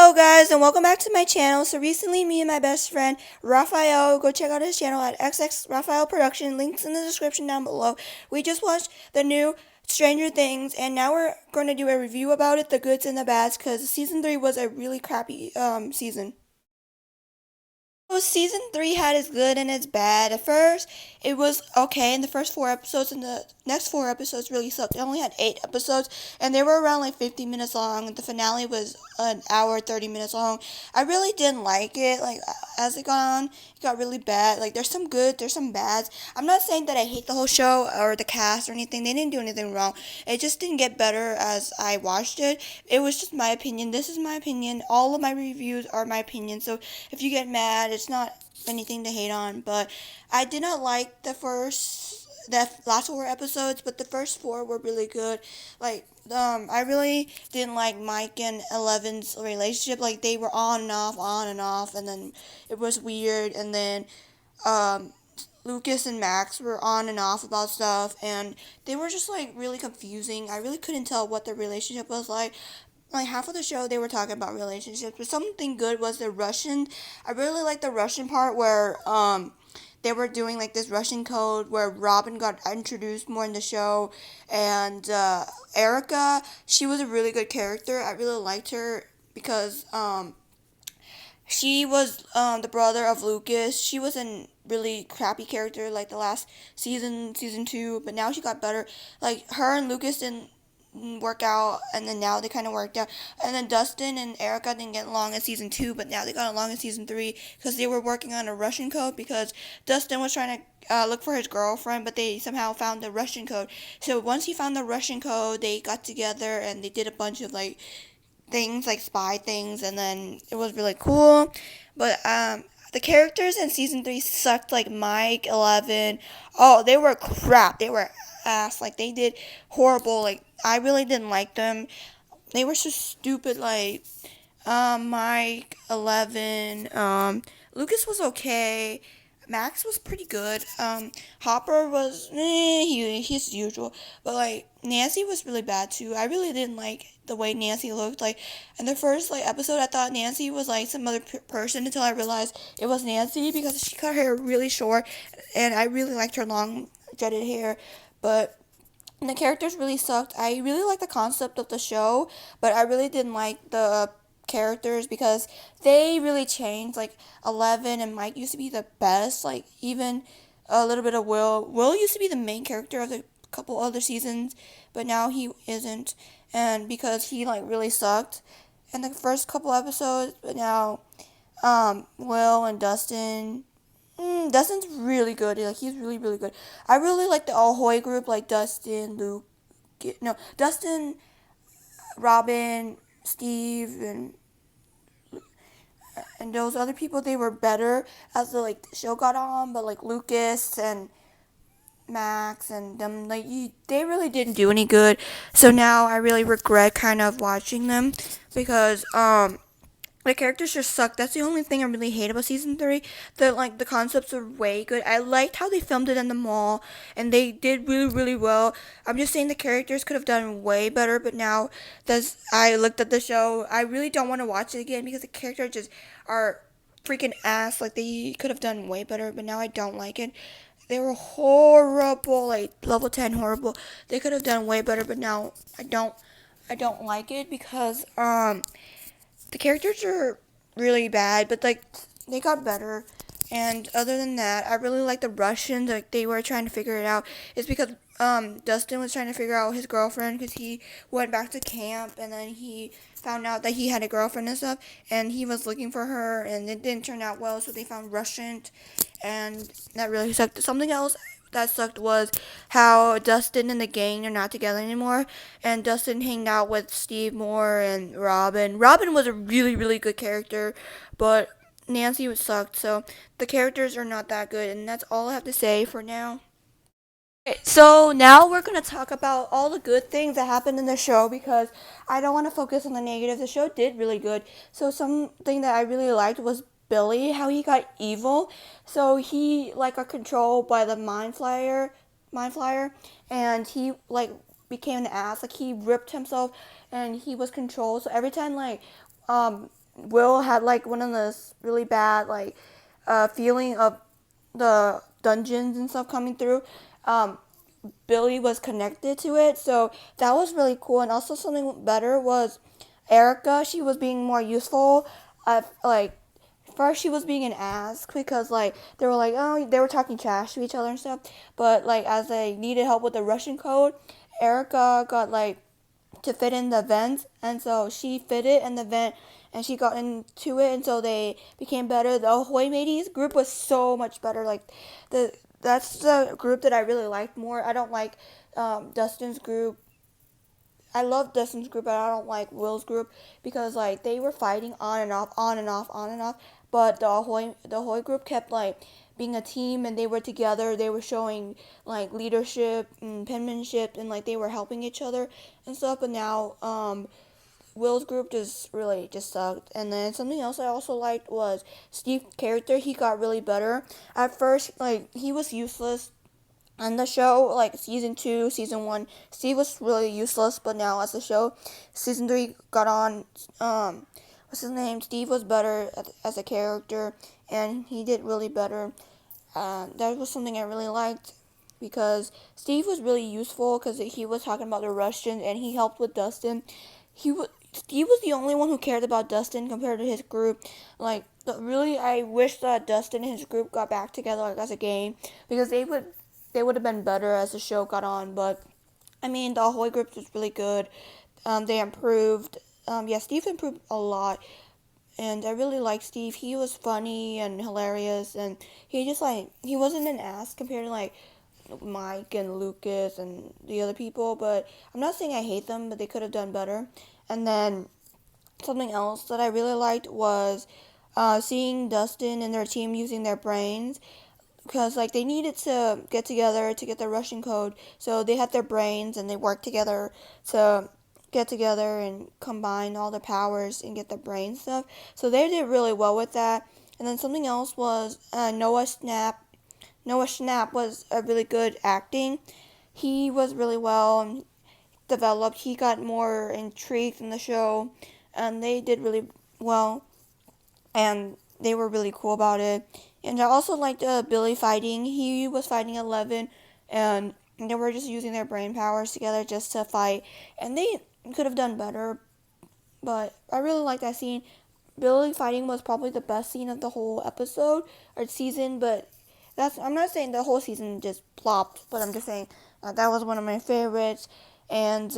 Hello guys and welcome back to my channel. So recently me and my best friend Raphael, go check out his channel at XX Raphael Production, links in the description down below. We just watched the new Stranger Things and now we're going to do a review about it, the goods and the bads, because season 3 was a really crappy season. So season 3 had its good and its bad. At first, it was okay in the first 4 episodes, and the next 4 episodes really sucked. It only had 8 episodes, and they were around like 50 minutes long. The finale was an hour, 30 minutes long. I really didn't like it. Like, as it got on, it got really bad. Like, there's some good, there's some bads. I'm not saying that I hate the whole show or the cast or anything. They didn't do anything wrong. It just didn't get better as I watched it. It was just my opinion. This is my opinion. All of my reviews are my opinion. So if you get mad, it's not anything to hate on. But I did not like the last 4 episodes, but the first 4 were really good. Like, I really didn't like Mike and Eleven's relationship. Like, they were on and off, and then it was weird. And then, Lucas and Max were on and off about stuff, and they were just like really confusing. I really couldn't tell what their relationship was like. Like, half of the show they were talking about relationships, but something good was the Russian. I really liked the Russian part where they were doing like this Russian code where Robin got introduced more in the show, and Erica, she was a really good character. I really liked her because she was the brother of Lucas. She was a really crappy character like the last season 2, but now she got better. Like, her and Lucas didn't work out, and then now they kind of worked out. And then Dustin and Erica didn't get along in season 2, but now they got along in season 3 because they were working on a Russian code, because Dustin was trying to look for his girlfriend, but they somehow found the Russian code. So once he found the Russian code, they got together and they did a bunch of like things, like spy things, and then it was really cool. But the characters in season 3 sucked. Like Mike, 11, oh, they were crap. They were ass. Like, they did horrible. Like, I really didn't like them. They were so stupid. Like, Mike, 11, Lucas was okay. Max was pretty good. Hopper was, he's usual. But, like, Nancy was really bad, too. I really didn't like the way Nancy looked. Like, in the first, like, episode, I thought Nancy was, like, some other person until I realized it was Nancy, because she cut her hair really short, and I really liked her long, jetted hair. But the characters really sucked. I really liked the concept of the show, but I really didn't like the characters because they really changed. Like, 11 and Mike used to be the best. Like, even a little bit of Will. Will used to be the main character of the couple other seasons, but now he isn't. And because he, like, really sucked in the first couple episodes, but now Will and Dustin. Dustin's really good. Like, he's really, really good. I really like the Ahoy group, like Dustin, Luke, no, Dustin, Robin, Steve, and those other people. They were better as the like the show got on, but like Lucas and Max and them, like, they really didn't do any good. So now I really regret kind of watching them, because the characters just suck. That's the only thing I really hate about season 3. The concepts are way good. I liked how they filmed it in the mall, and they did really, really well. I'm just saying the characters could have done way better, but now that I looked at the show, I really don't want to watch it again, because the characters just are freaking ass. Like, they could have done way better, but now I don't like it. They were horrible, like level 10 horrible. They could have done way better, but now I don't like it, because the characters are really bad, but like they got better. And other than that, I really like the Russians. Like, they were trying to figure it out. It's because Dustin was trying to figure out his girlfriend, because he went back to camp and then he found out that he had a girlfriend and stuff, and he was looking for her, and it didn't turn out well, so they found Russian, and that really sucked. Something else that sucked was how Dustin and the gang are not together anymore, and Dustin hanged out with Steve more and Robin. Robin was a really, really good character, but Nancy sucked, so the characters are not that good, and that's all I have to say for now. Okay, so now we're going to talk about all the good things that happened in the show, because I don't want to focus on the negative. The show did really good. So something that I really liked was Billy, how he got evil. So he like got controlled by the mind flyer, and he like became an ass. Like, he ripped himself and he was controlled. So every time, like, Will had like one of the really bad like feeling of the dungeons and stuff coming through. Um, Billy was connected to it, so that was really cool. And also something better was Erica. She was being more useful. Like first she was being an ass because like they were like, oh, they were talking trash to each other and stuff. But like as they needed help with the Russian code, Erica got like to fit in the vent, and so she fitted in the vent and she got into it, and so they became better. The Ahoy Mateys group was so much better. Like the that's the group that I really liked more. I don't like Dustin's group. I love Dustin's group, but I don't like Will's group because like they were fighting on and off, on and off, on and off. But the Ahoy group kept like being a team, and they were together. They were showing like leadership and penmanship, and like they were helping each other and stuff. But now Will's group just really just sucked. And then something else I also liked was Steve's character. He got really better. At first, like he was useless on the show, like season 2, season 1, Steve was really useless, but now as the show, season 3 got on, what's his name? Steve was better as a character, and he did really better. That was something I really liked because Steve was really useful because he was talking about the Russians and he helped with Dustin. Steve was the only one who cared about Dustin compared to his group. Like really, I wish that Dustin and his group got back together like as a game because they would have been better as the show got on. But I mean, the Ahoy group was really good. They improved. Yeah, Steve improved a lot, and I really liked Steve. He was funny and hilarious, and he just like he wasn't an ass compared to like Mike and Lucas and the other people. But I'm not saying I hate them, but they could have done better. And then something else that I really liked was seeing Dustin and their team using their brains because like they needed to get together to get the Russian code. So they had their brains and they worked together to get together and combine all the powers and get the brain stuff. So they did really well with that. And then something else was Noah Snap. Noah Schnapp was a really good acting. He was really well developed. He got more intrigued in the show, and they did really well, and they were really cool about it. And I also liked Billy fighting. He was fighting 11, and they were just using their brain powers together just to fight, and they could have done better, but I really liked that scene. Billy fighting was probably the best scene of the whole episode or season, but I'm not saying the whole season just plopped, but I'm just saying that was one of my favorites. And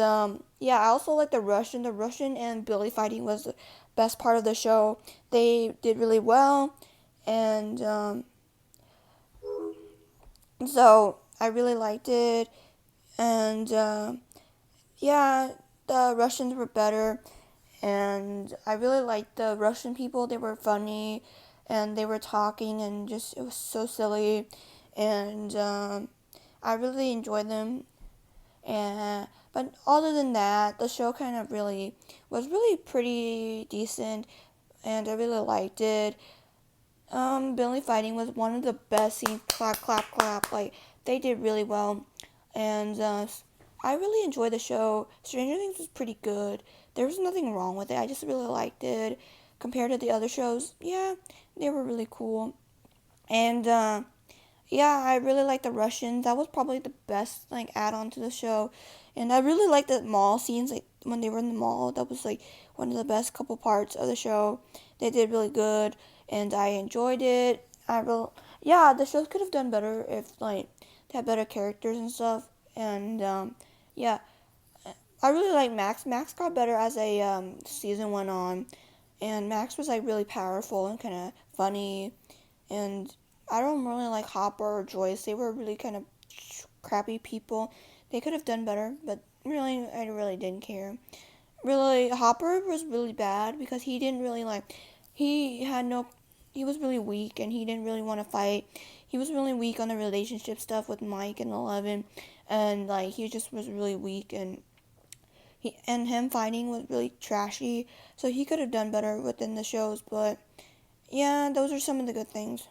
yeah, I also like the Russian. The Russian and Billy fighting was the best part of the show. They did really well, and so I really liked it. And yeah, the Russians were better, and I really liked the Russian people. They were funny, and they were talking, and just it was so silly, and I really enjoyed them. And but other than that, the show kind of really was really pretty decent, and I really liked it. Billy fighting was one of the best scenes. Clap, clap, clap. Like they did really well, and I really enjoyed the show. Stranger Things was pretty good. There was nothing wrong with it. I just really liked it compared to the other shows. Yeah, they were really cool, and yeah, I really liked the Russians. That was probably the best like add-on to the show, and I really liked the mall scenes. Like when they were in the mall, that was like one of the best couple parts of the show. They did really good, and I enjoyed it. Yeah, the show could have done better if like they had better characters and stuff. And yeah, I really like Max. Max got better as a season went on, and Max was like really powerful and kind of funny. And I don't really like Hopper or Joyce. They were really kind of crappy people. They could have done better, but really, I really didn't care. Really, Hopper was really bad because he didn't really like. He had no. He was really weak and he didn't really want to fight. He was really weak on the relationship stuff with Mike and 11, and like he just was really weak, and him fighting was really trashy. So he could have done better within the shows, but yeah, those are some of the good things.